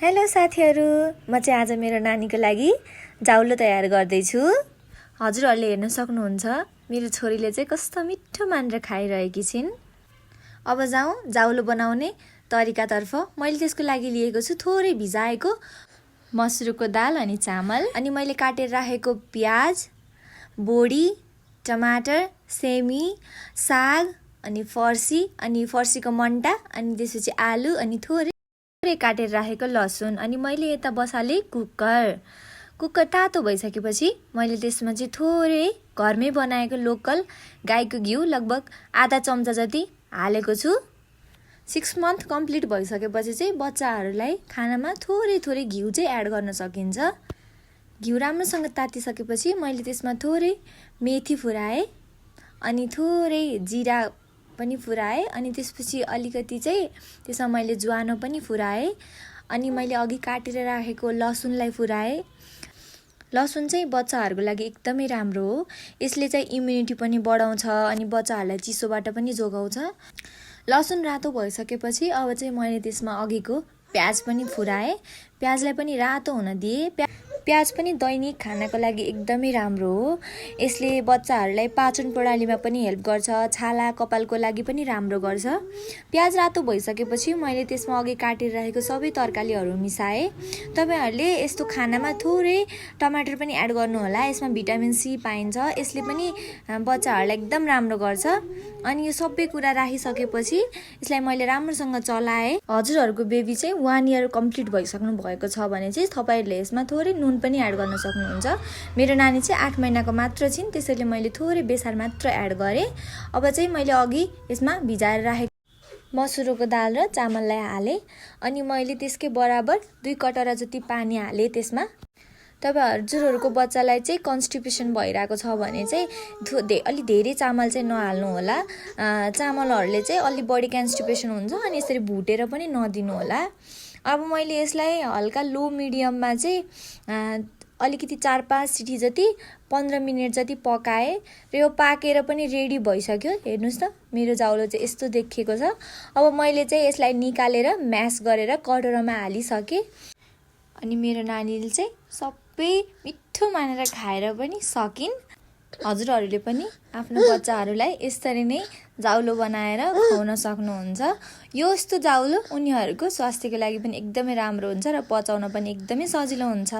Hello साथीहरू, म चाहिँ आज मेरो नानीको लागि जाउलो तयार गर्दैछु। हजुरहरूले हेर्न सक्नुहुन्छ मेरो छोरीले चाहिँ कस्तो मिठो मानेर खाइरहेकी छिन्। अब जाउँ जाउलो बनाउने तरिकातर्फ। मैले त्यसको लागि लिएको छु थोरै भिजाएको मसुरको दाल अनि चामल, अनि मैले काटेर राखेको प्याज, बोडी, टमाटर, सेमी, साग अनि फर्सीको मन्टा, अनि त्यसपछि आलु, अनि थोरै काटेर राखेको लसुन। अनि मैले यता बसाले कुकर तातो भइसकेपछि मैले त्यसमा चाहिँ थोरै घरमै बनाएको लोकल गाईको घिउ लगभग आधा चम्चा जति हालेको छु। 6 मन्थ कम्प्लिट भइसकेपछि चाहिँ बच्चाहरूलाई खानामा थोरै घिउ चाहिँ एड गर्न सकिन्छ। घिउ राम्रोसँग तातिसकेपछि मैले त्यसमा थोरै मेथी फुराएँ, अनि थोरै जिरा पनि फुराएँ, अनि त्यसपछि अलिकति चाहिँ त्यसमा मैले ज्वानो पनि फुराएँ, अनि मैले अघि काटेर राखेको लसुनलाई फुराएँ। लसुन चाहिँ बच्चाहरूको लागि एकदमै राम्रो हो। यसले चाहिँ इम्युनिटी पनि बढाउँछ अनि बच्चाहरूलाई चिसोबाट पनि जोगाउँछ। लसुन रातो भइसकेपछि अब चाहिँ मैले त्यसमा अघिको प्याज पनि फुराएँ। प्याजलाई पनि रातो हुन दिएँ। प्याज पनि दैनिक खानाको लागि एकदमै राम्रो हो। यसले बच्चाहरूलाई पाचन प्रणालीमा पनि हेल्प गर्छ, छाला कपालको लागि पनि राम्रो गर्छ। प्याज रातो भइसकेपछि मैले त्यसमा अघि काटेर राखेको सबै तरकारीहरू मिसाएँ। तपाईहरूले यस्तो खानामा थोरै टमाटर पनि एड गर्नुहोला, यसमा भिटामिन सी पाइन्छ। यसले पनि बच्चाहरूलाई एकदम राम्रो गर्छ। अनि यो सबै कुरा राखिसकेपछि यसलाई मैले राम्रोसँग चलाएँ। हजुरहरूको बेबी चाहिँ 1 इयर कम्प्लिट भइसक्नु भएको छ भने चाहिँ तपाईँहरूले यसमा थोरै नुन पनि एड गर्न सक्नुहुन्छ। मेरो नानी चाहिँ 8 महिनाको मात्र छिन्, त्यसैले मैले थोरै बेसार मात्र एड गरेँ। अब चाहिँ मैले अघि यसमा भिजाएर राखेको मसुरको दाल र चामललाई हालेँ, अनि मैले त्यसकै बराबर 2 कटोरा जति पानी हालेँ त्यसमा। हजुरहरूको बच्चालाई चाहिँ कन्स्टिपेसन भइरहेको छ भने चाहिँ अलि धेरै चामल चाहिँ नहाल्नु होला। चामलहरूले चाहिँ अलि बढी कन्स्टिपेसन हुन्छ, अनि यसरी भुटेर पनि नदिनु होला। अब मैले यसलाई हल्का लो मिडियममा चाहिँ अलिकति 4-5 सिटी जति 15 मिनट जति पकाएँ र यो पाकेर पनि रेडी भइसक्यो। हेर्नुहोस् त मेरो जाउलो चाहिँ यस्तो देखिएको छ। अब मैले चाहिँ यसलाई निकालेर म्यास गरेर कटोरामा हालिसकेँ, अनि मेरो नानीले चाहिँ सबै मिठो मानेर खाएर पनि सकिन्। हजुरहरूले पनि आफ्नो बच्चाहरूलाई यसरी नै जाउलो बनाएर खुवाउन सक्नुहुन्छ। यस्तो जाउलो उनीहरूको स्वास्थ्यको लागि पनि एकदमै राम्रो हुन्छ र पचाउन पनि एकदमै सजिलो हुन्छ।